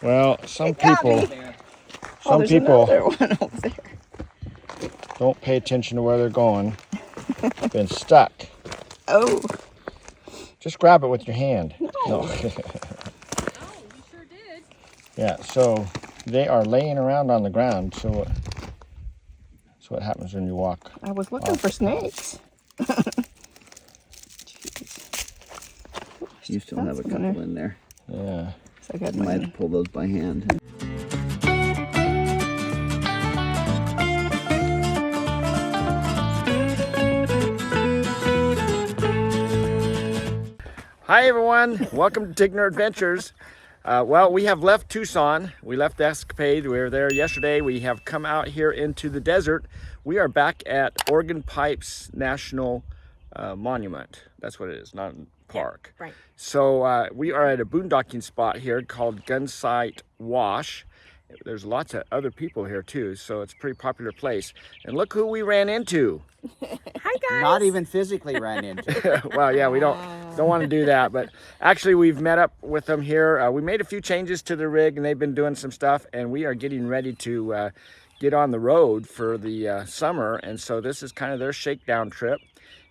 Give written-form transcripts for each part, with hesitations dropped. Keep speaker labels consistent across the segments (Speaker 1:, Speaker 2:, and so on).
Speaker 1: Well, some
Speaker 2: It got
Speaker 1: people,
Speaker 2: me.
Speaker 1: some
Speaker 2: There's
Speaker 1: people
Speaker 2: another one over there.
Speaker 1: don't pay attention to where they're going. Been stuck.
Speaker 2: Oh.
Speaker 1: Just grab it with your hand.
Speaker 2: No.
Speaker 3: Oh, you sure did.
Speaker 1: Yeah, so they are laying around on the ground. So that's what happens when you walk.
Speaker 2: I was looking for snakes.
Speaker 4: You still have a couple in there.
Speaker 1: Yeah.
Speaker 2: So I got
Speaker 4: You might have to pull those by hand.
Speaker 1: Hi everyone, welcome to Tigner Adventures. Well, we have left Tucson. We left the escapade. We were there yesterday. We have come out here into the desert. We are back at Organ Pipes National Monument. That's what it is, not a park.
Speaker 3: Yeah, right.
Speaker 1: So we are at a boondocking spot here called Gunsight Wash. There's lots of other people here too, so it's a pretty popular place. And look who we ran into.
Speaker 3: Hi guys.
Speaker 4: Not even physically ran into.
Speaker 1: Well, yeah, we don't want to do that, but actually we've met up with them here. We made a few changes to the rig and they've been doing some stuff, and we are getting ready to get on the road for the summer. And so this is kind of their shakedown trip,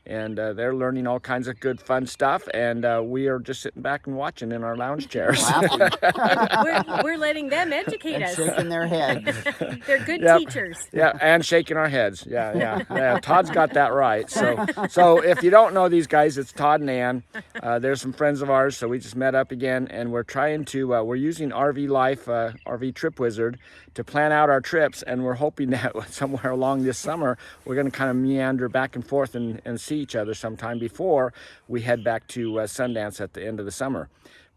Speaker 1: and they're learning all kinds of good fun stuff, and we are just sitting back and watching in our lounge chairs.
Speaker 3: we're letting them educate us.
Speaker 4: Shaking their heads.
Speaker 3: They're good teachers.
Speaker 1: Yeah, and shaking our heads. Yeah. Todd's got that right. So if you don't know these guys, it's Todd and Ann. They're some friends of ours, so we just met up again, and we're trying to, we're using RV Life, RV Trip Wizard, to plan out our trips, and we're hoping that somewhere along this summer, we're going to kind of meander back and forth and see each other sometime before we head back to Sundance at the end of the summer.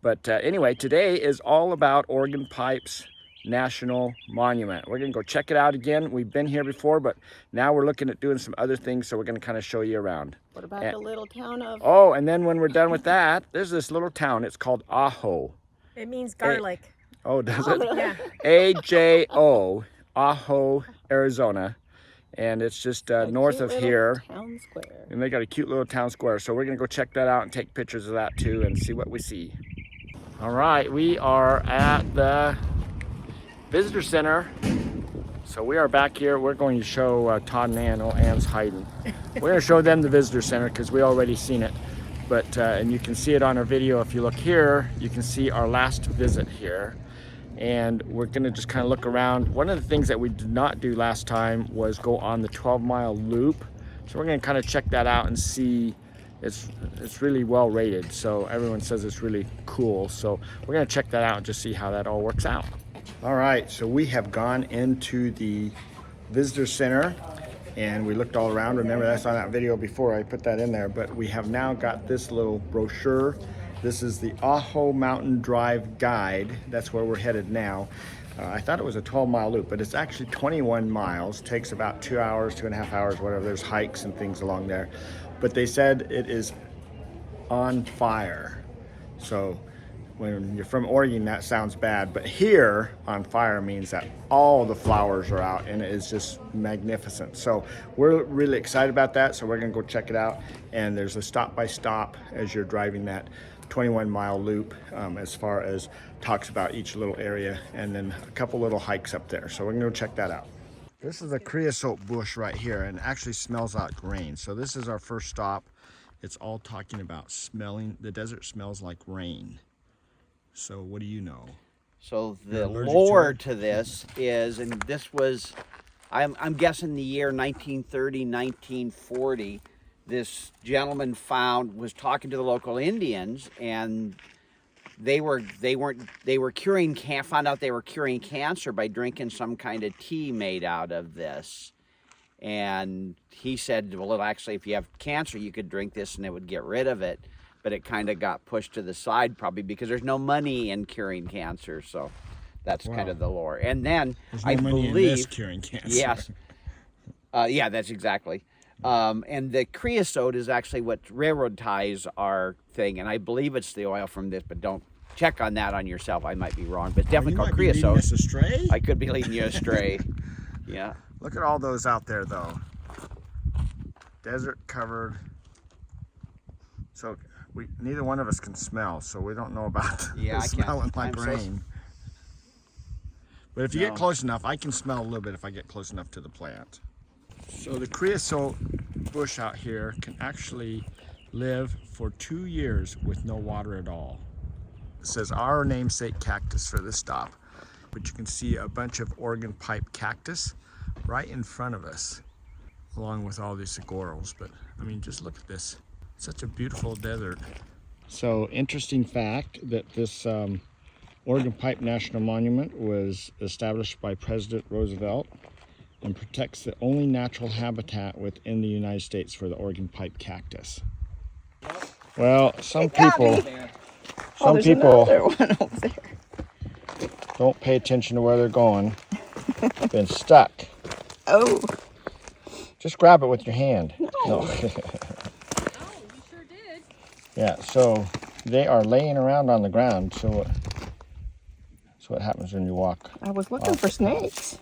Speaker 1: But anyway, today is all about Organ Pipes National Monument. We're going to go check it out again. We've been here before, but now we're looking at doing some other things, so we're going to kind of show you around.
Speaker 2: What about the little town of...
Speaker 1: Oh, and then when we're done with that, there's this little town. It's called Ajo.
Speaker 3: It means garlic.
Speaker 1: Oh, does it?
Speaker 3: Yeah.
Speaker 1: A-J-O, Ajo, Arizona. And it's just north of here.
Speaker 2: Town square.
Speaker 1: And they got a cute little town square. So we're going to go check that out and take pictures of that too and see what we see. All right, we are at the visitor center. So we are back here. We're going to show Todd and Ann. Oh, Ann's hiding. We're going to show them the visitor center because we already seen it. But, and you can see it on our video. If you look here, you can see our last visit here. And we're gonna just kind of look around. One of the things that we did not do last time was go on the 12-mile loop. So we're gonna kind of check that out and see. It's really well rated. So everyone says it's really cool. So we're gonna check that out and just see how that all works out. All right, so we have gone into the visitor center and we looked all around. Remember, that's on that video before, I put that in there, but we have now got this little brochure. This is the Ajo Mountain Drive Guide. That's where we're headed now. I thought it was a 12-mile loop, but it's actually 21 miles. Takes about 2 hours, 2.5 hours, whatever. There's hikes and things along there. But they said it is on fire. So when you're from Oregon, that sounds bad. But here, on fire means that all the flowers are out and it is just magnificent. So we're really excited about that. So we're gonna go check it out. And there's a stop-by-stop as you're driving that 21-mile loop, as far as talks about each little area, and then a couple little hikes up there. So we're gonna go check that out. This is a creosote bush right here, and it actually smells like rain. So this is our first stop. It's all talking about smelling. The desert smells like rain. So what do you know?
Speaker 4: So the lore to this is, and this was, I'm guessing the year 1930, 1940. This gentleman was talking to the local Indians, and found out they were curing cancer by drinking some kind of tea made out of this. And he said, well, actually, if you have cancer, you could drink this and it would get rid of it. But it kind of got pushed to the side, probably because there's no money in curing cancer. So that's kind of the lore. And then
Speaker 1: there's no money in this curing cancer.
Speaker 4: Yes. Yeah, that's exactly. And the creosote is actually what railroad ties are thing, and I believe it's the oil from this, but don't check on that on yourself. I might be wrong, but definitely called creosote.
Speaker 1: You might be leading us astray.
Speaker 4: I could be leading you astray. Yeah.
Speaker 1: Look at all those out there, though. Desert covered. So neither one of us can smell, so we don't know about smelling like rain. But if you get close enough, I can smell a little bit if I get close enough to the plant. So the creosote bush out here can actually live for 2 years with no water at all. It says our namesake cactus for this stop, but you can see a bunch of Oregon pipe cactus right in front of us, along with all these saguaros. But I mean, just look at this. Such a beautiful desert. So interesting fact that this Oregon Pipe National Monument was established by President Roosevelt and protects the only natural habitat within the United States for the Oregon pipe cactus. Well, some people
Speaker 2: Another one over there.
Speaker 1: don't pay attention to where they're going. Been stuck.
Speaker 2: Oh.
Speaker 1: Just grab it with your hand. No.
Speaker 3: Oh, you sure did.
Speaker 1: Yeah, so they are laying around on the ground. So that's what happens when you walk.
Speaker 2: I was looking for snakes.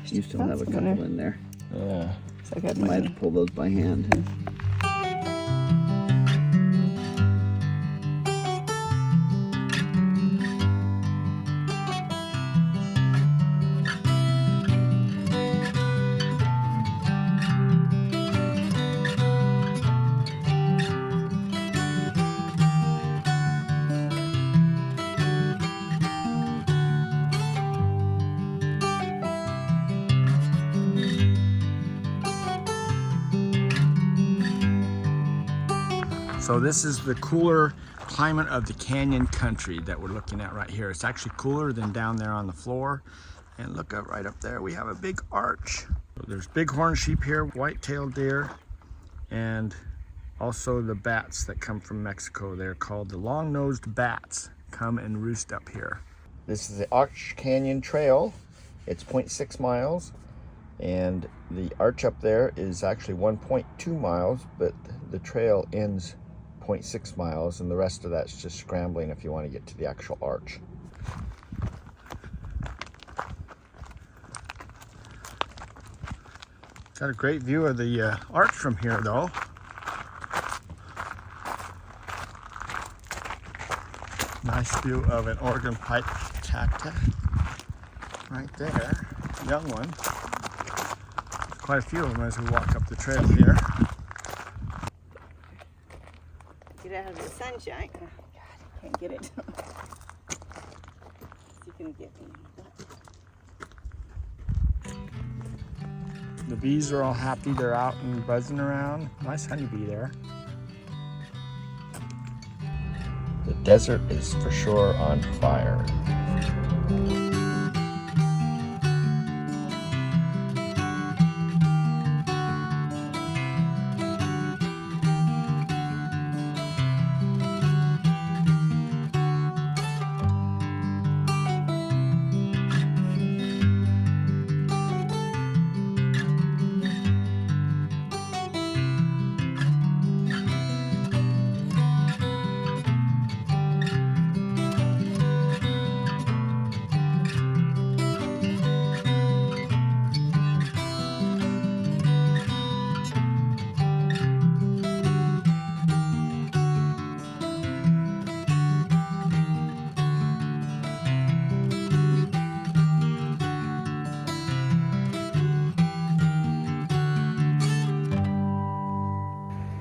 Speaker 5: You still have a couple in there.
Speaker 1: Yeah.
Speaker 2: So I got
Speaker 5: You might have to pull those by hand.
Speaker 1: So this is the cooler climate of the canyon country that we're looking at right here. It's actually cooler than down there on the floor. And look up right up there, we have a big arch. So there's bighorn sheep here, white-tailed deer, and also the bats that come from Mexico. They're called the long-nosed bats, come and roost up here. This is the Arch Canyon Trail. It's 0.6 miles. And the arch up there is actually 1.2 miles, but the trail ends 0.6 miles, and the rest of that's just scrambling if you want to get to the actual arch. Got a great view of the arch from here, though. Nice view of an Oregon pipe cactus right there, young one. Quite a few of them as we walk up the trail here.
Speaker 2: Get out of the sunshine. Oh, God, I can't get it. See if you can get me.
Speaker 1: The bees are all happy. They're out and buzzing around. Nice honeybee there. The desert is for sure on fire.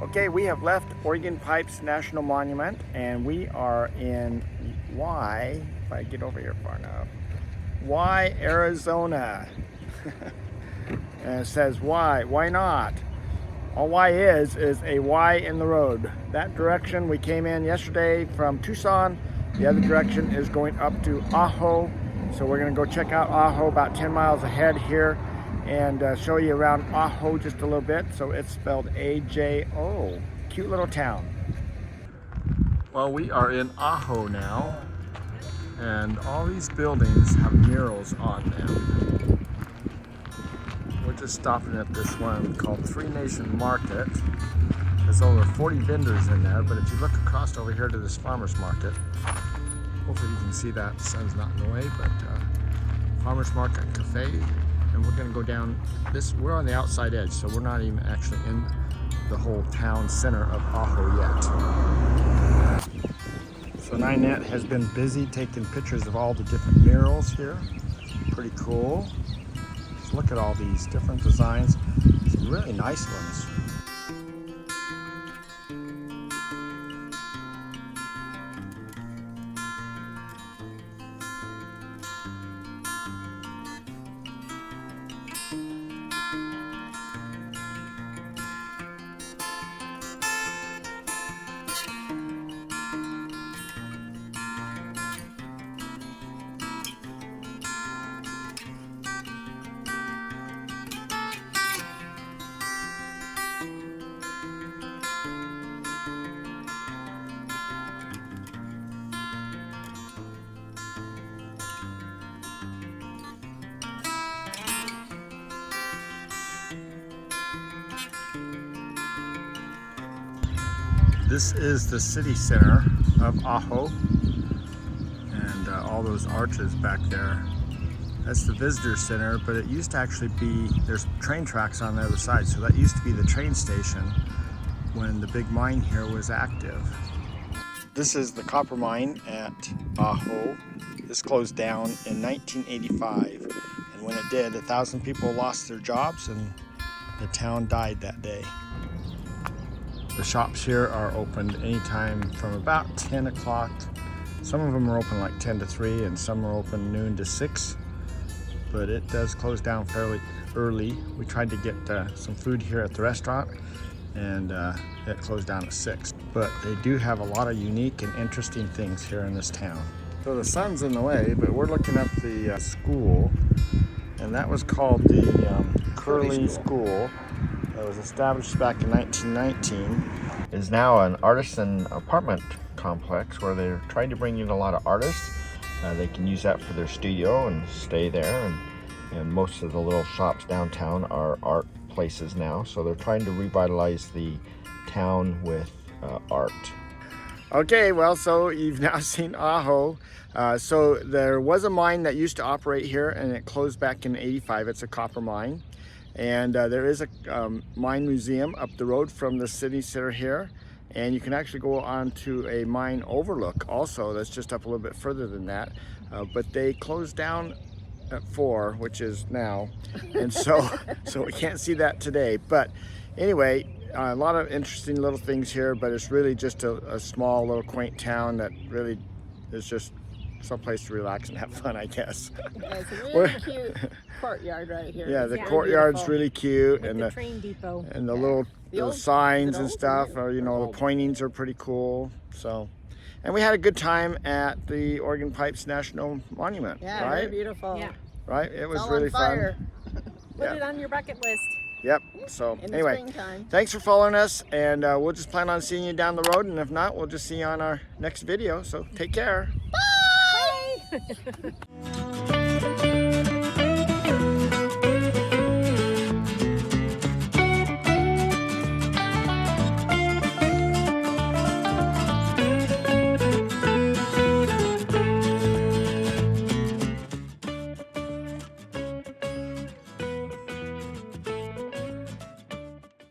Speaker 1: Okay, we have left Oregon Pipes National Monument, and we are in Y, if I get over here far enough, Y, Arizona. And it says Y, why not? All Y is a Y in the road. That direction we came in yesterday from Tucson. The other direction is going up to Ajo. So we're gonna go check out Ajo about 10 miles ahead here and show you around Ajo just a little bit. So it's spelled A-J-O. Cute little town. Well, we are in Ajo now, and all these buildings have murals on them. We're just stopping at this one called Three Nation Market. There's over 40 vendors in there, but if you look across over here to this farmer's market, hopefully you can see that. The sun's not in the way, but farmer's market cafe. And we're gonna go down this, we're on the outside edge, so we're not even actually in the whole town center of Ajo yet. So Ninette has been busy taking pictures of all the different murals here. Pretty cool. Just look at all these different designs. Some really nice ones. This is the city center of Ajo, and all those arches back there. That's the visitor center, but it used to actually be, there's train tracks on the other side, so that used to be the train station when the big mine here was active. This is the copper mine at Ajo. This closed down in 1985, and when it did, 1,000 people lost their jobs and the town died that day. The shops here are opened anytime from about 10 o'clock. Some of them are open like 10 to 3 and some are open noon to 6. But it does close down fairly early. We tried to get some food here at the restaurant and it closed down at 6. But they do have a lot of unique and interesting things here in this town. So the sun's in the way, but we're looking up the school, and that was called the Curly School. It was established back in 1919. It is now an artisan apartment complex where they're trying to bring in a lot of artists. They can use that for their studio and stay there. And most of the little shops downtown are art places now. So they're trying to revitalize the town with art. Okay, well, so you've now seen Ajo. So there was a mine that used to operate here and it closed back in '85. It's a copper mine. And there is a mine museum up the road from the city center here, and you can actually go on to a mine overlook also that's just up a little bit further than that, but they closed down at 4, which is now, and so we can't see that today. But anyway, a lot of interesting little things here, but it's really just a small little quaint town that really is just someplace to relax and have fun, I guess.
Speaker 2: Yeah, it's a really cute courtyard right here.
Speaker 1: Yeah, the
Speaker 2: It's
Speaker 1: courtyard's
Speaker 2: beautiful.
Speaker 1: really cute,
Speaker 3: Like
Speaker 1: and
Speaker 3: the train depot.
Speaker 1: and the
Speaker 2: Yeah.
Speaker 1: little
Speaker 2: The old-
Speaker 1: signs
Speaker 2: is it
Speaker 1: and
Speaker 2: old or
Speaker 1: stuff,
Speaker 2: new?
Speaker 1: or the
Speaker 2: Old.
Speaker 1: pointings are pretty cool. So, and we had a good time at the Oregon Pipes National Monument,
Speaker 2: Yeah, very
Speaker 1: right?
Speaker 2: beautiful.
Speaker 3: Yeah.
Speaker 1: Right? It was
Speaker 2: It's all
Speaker 1: really
Speaker 2: on fire
Speaker 3: Put
Speaker 1: Yeah.
Speaker 3: it on your bucket list.
Speaker 1: Yep. So
Speaker 2: in the
Speaker 1: anyway,
Speaker 2: springtime.
Speaker 1: thanks for following us, and we'll just plan on seeing you down the road, and if not, we'll just see you on our next video. So take care.
Speaker 3: Bye!